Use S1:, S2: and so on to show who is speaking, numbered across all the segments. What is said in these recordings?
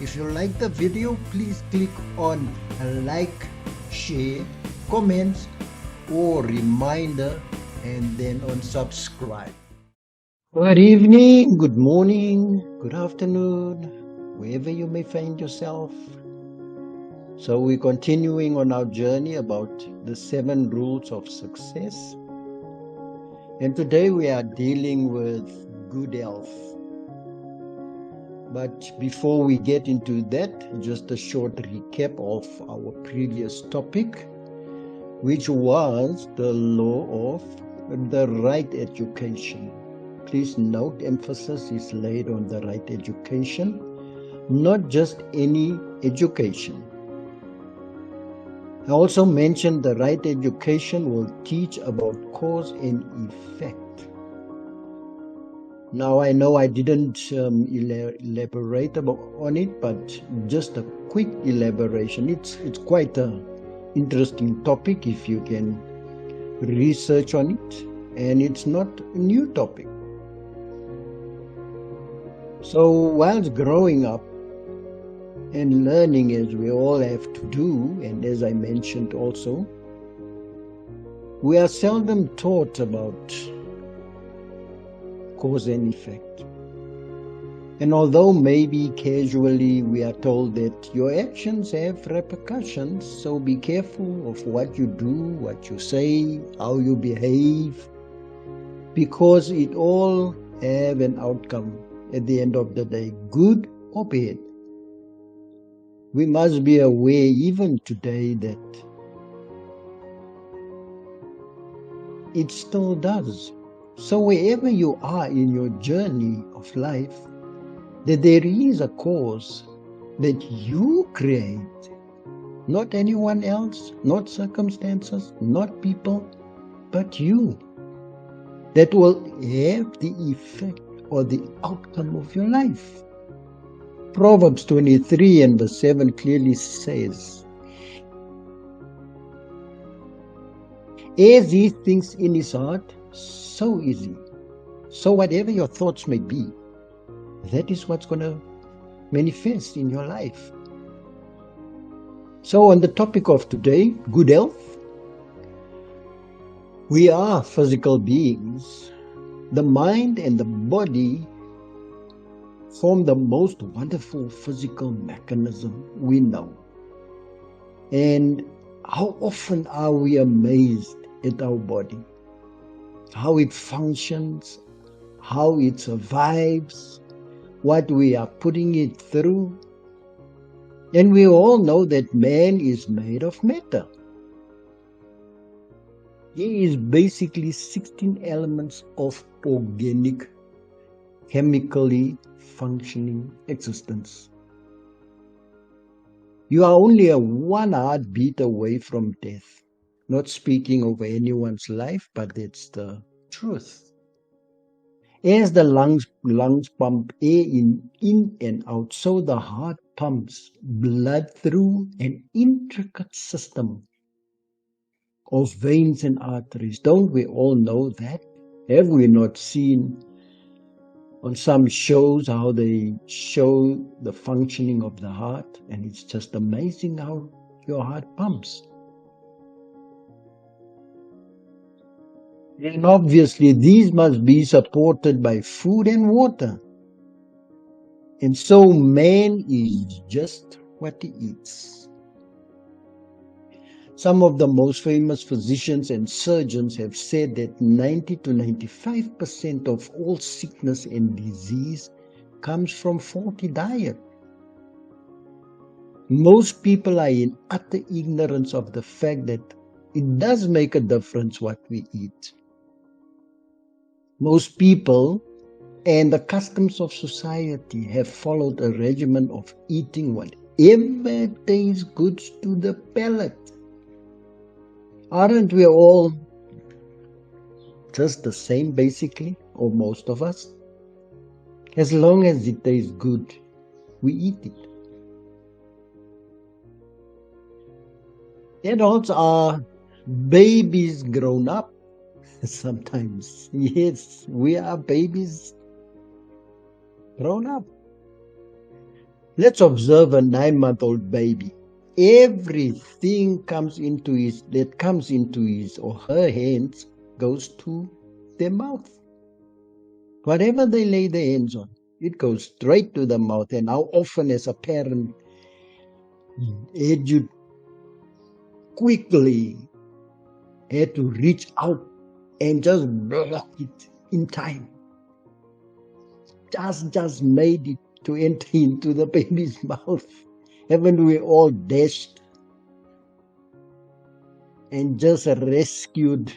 S1: If you like the video, please click on like, share, comments, or reminder, and then on subscribe. Good evening, good morning, good afternoon, wherever you may find yourself. So we're continuing on our journey about the 7 rules of success. And today we are dealing with good health. But before we get into that, just a short recap of our previous topic, which was the law of the right education. Please note, emphasis is laid on the right education, not just any education. I also mentioned the right education will teach about cause and effect. Now I know I didn't elaborate on it, but just a quick elaboration. It's quite an interesting topic if you can research on it, and it's not a new topic. So whilst growing up and learning, as we all have to do, and as I mentioned also, we are seldom taught about cause and effect. And although maybe casually we are told that your actions have repercussions, so be careful of what you do, what you say, how you behave, because it all have an outcome at the end of the day, good or bad. We must be aware even today that it still does. So wherever you are in your journey of life, that there is a cause that you create, not anyone else, not circumstances, not people, but you, that will have the effect or the outcome of your life. Proverbs 23 and verse 7 clearly says, as he thinks in his heart, so is he. So whatever your thoughts may be, that is what's going to manifest in your life. So on the topic of today, good health, we are physical beings. The mind and the body form the most wonderful physical mechanism we know. And how often are we amazed at our body, how it functions, how it survives, what we are putting it through. And we all know that man is made of matter. He is basically 16 elements of organic, chemically functioning existence. You are only a one heartbeat away from death. Not speaking over anyone's life, but it's the truth. As the lungs pump air in and out, so the heart pumps blood through an intricate system of veins and arteries. Don't we all know that? Have we not seen on some shows how they show the functioning of the heart? And it's just amazing how your heart pumps. And obviously these must be supported by food and water. And so man is just what he eats. Some of the most famous physicians and surgeons have said that 90 to 95% of all sickness and disease comes from faulty diet. Most people are in utter ignorance of the fact that it does make a difference what we eat. Most people and the customs of society have followed a regimen of eating whatever tastes good to the palate. Aren't we all just the same basically, or most of us? As long as it tastes good, we eat it. Adults are babies grown up sometimes. Yes, we are babies grown up. Let's observe a 9-month-old baby. Everything that comes into his or her hands goes to their mouth. Whatever they lay their hands on, it goes straight to the mouth. And how often as a parent had you quickly had to reach out and just block it in time. Just made it to enter into the baby's mouth. Haven't we all dashed and just rescued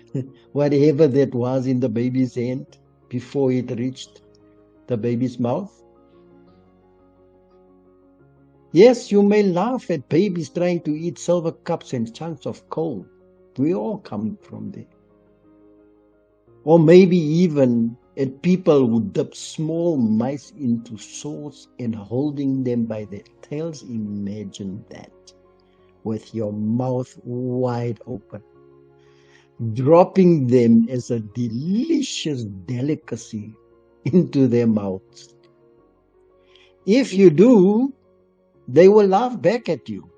S1: whatever that was in the baby's hand before it reached the baby's mouth? Yes, you may laugh at babies trying to eat silver cups and chunks of coal. We all come from there. Or maybe even at people who dip small mice into sauce and holding them by their tails. Imagine that, with your mouth wide open, dropping them as a delicious delicacy into their mouths. If you do, they will laugh back at you.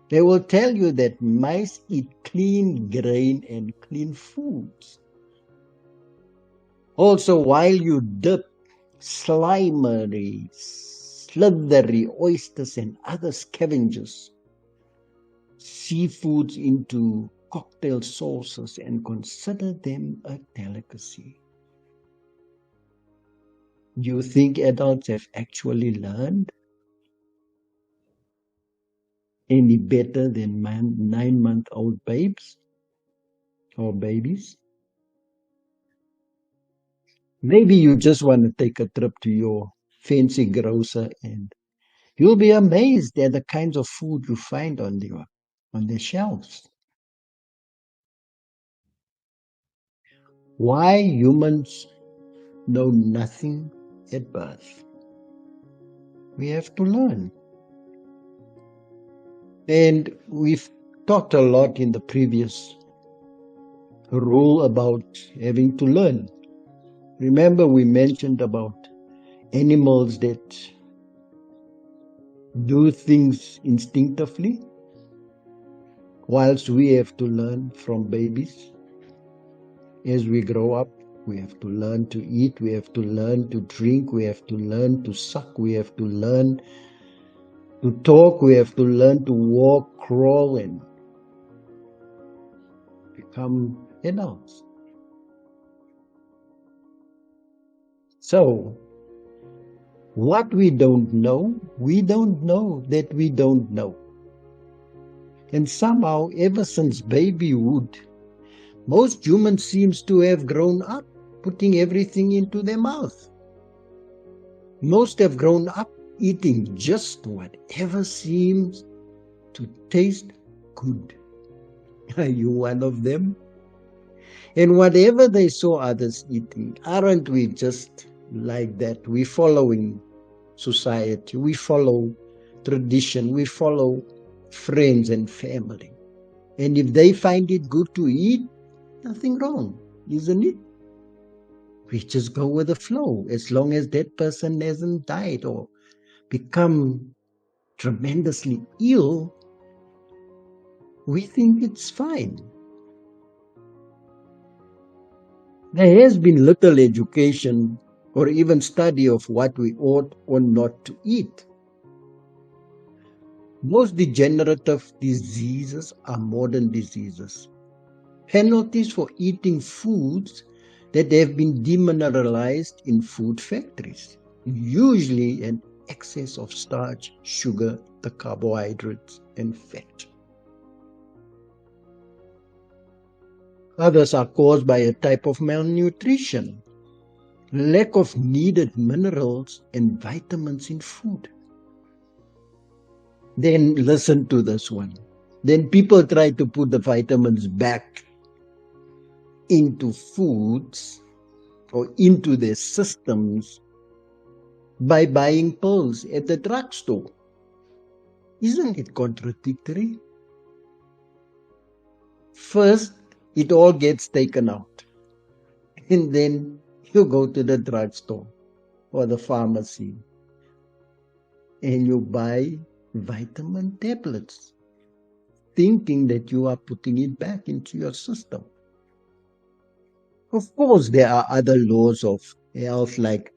S1: They will tell you that mice eat clean grain and clean foods. Also, while you dip slimy, slithery oysters and other scavengers, seafoods into cocktail sauces and consider them a delicacy. Do you think adults have actually learned any better than 9-month-old babes or babies? Maybe you just want to take a trip to your fancy grocer and you'll be amazed at the kinds of food you find on the shelves. Why humans know nothing at birth. We have to learn. And we've talked a lot in the previous rule about having to learn. Remember, we mentioned about animals that do things instinctively, whilst we have to learn from babies. As we grow up, we have to learn to eat, we have to learn to drink, we have to learn to suck, we have to learn to talk, we have to learn to walk, crawl, and become adults. So, what we don't know that we don't know. And somehow, ever since babyhood, most humans seems to have grown up putting everything into their mouth. Most have grown up eating just whatever seems to taste good. Are you one of them? And whatever they saw others eating, aren't we just like that? We following society, we follow tradition, we follow friends and family. And if they find it good to eat, nothing wrong, isn't it? We just go with the flow as long as that person hasn't died or become tremendously ill. We think it's fine. There has been little education or even study of what we ought or not to eat. Most degenerative diseases are modern diseases. Penalties for eating foods that have been demineralized in food factories, usually an excess of starch, sugar, the carbohydrates, and fat. Others are caused by a type of malnutrition, lack of needed minerals and vitamins in food. Then listen to this one. Then people try to put the vitamins back into foods or into their systems by buying pills at the drugstore. Isn't it contradictory? First, it all gets taken out. And then you go to the drugstore or the pharmacy and you buy vitamin tablets, thinking that you are putting it back into your system. Of course, there are other laws of health like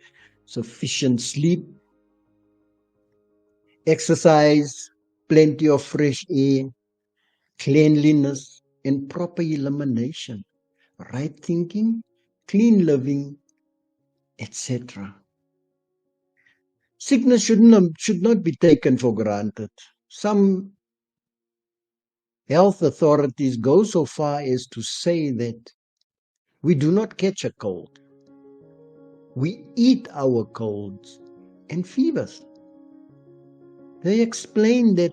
S1: sufficient sleep, exercise, plenty of fresh air, cleanliness, and proper elimination, right thinking, clean living, etc. Sickness should not be taken for granted. Some health authorities go so far as to say that we do not catch a cold. We eat our colds and fevers. They explain that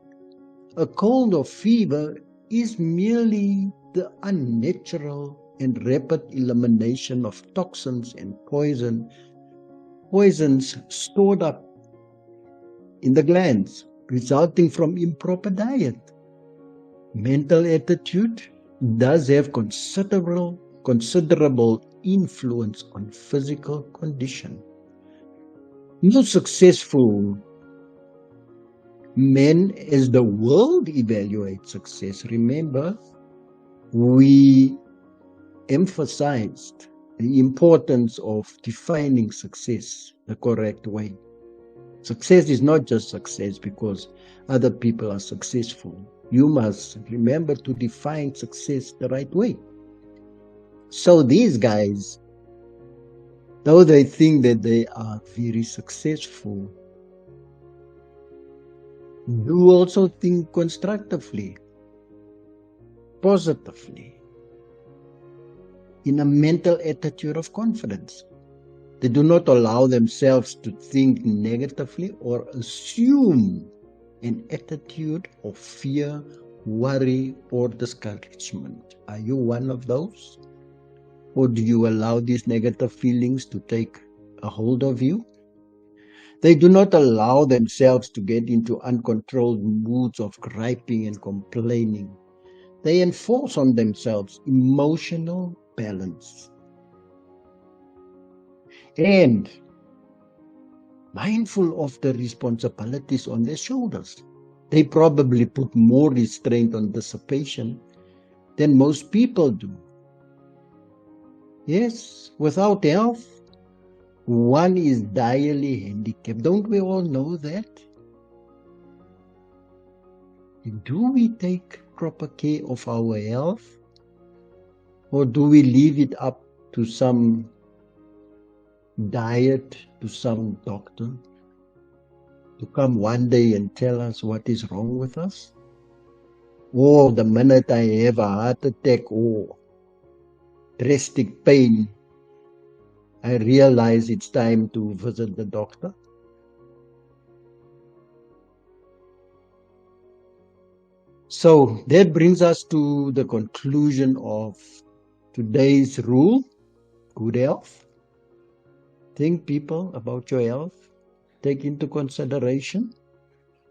S1: a cold or fever is merely the unnatural and rapid elimination of toxins and poisons stored up in the glands, resulting from improper diet. Mental attitude does have considerable influence on physical condition. No successful men, as the world evaluates success, remember, we emphasized the importance of defining success the correct way. Success is not just success because other people are successful. You must remember to define success the right way. So these guys, though they think that they are very successful, do also think constructively, positively, in a mental attitude of confidence. They do not allow themselves to think negatively or assume an attitude of fear, worry, or discouragement. Are you one of those? Or do you allow these negative feelings to take a hold of you? They do not allow themselves to get into uncontrolled moods of griping and complaining. They enforce on themselves emotional balance. And mindful of the responsibilities on their shoulders. They probably put more restraint on dissipation than most people do. Yes, without health, one is direly handicapped. Don't we all know that? Do we take proper care of our health? Or do we leave it up to some diet, to some doctor to come one day and tell us what is wrong with us? Or the minute I have a heart attack or drastic pain, I realize it's time to visit the doctor? So that brings us to the conclusion of today's rule, good health. Think, people, about your health. Take into consideration.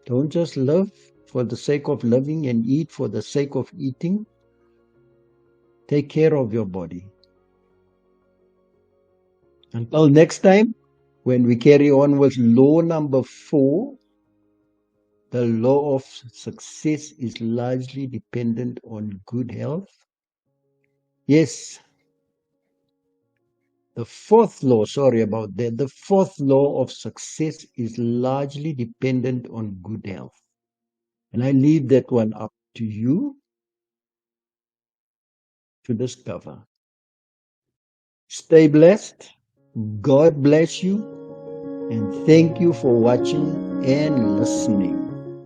S1: Don't just live for the sake of living and eat for the sake of eating. Take care of your body. Until next time, when we carry on with law number 4, the law of success is largely dependent on good health. Yes, the fourth law, sorry about that, the fourth law of success is largely dependent on good health. And I leave that one up to you to discover. Stay blessed. God bless you. And thank you for watching and listening.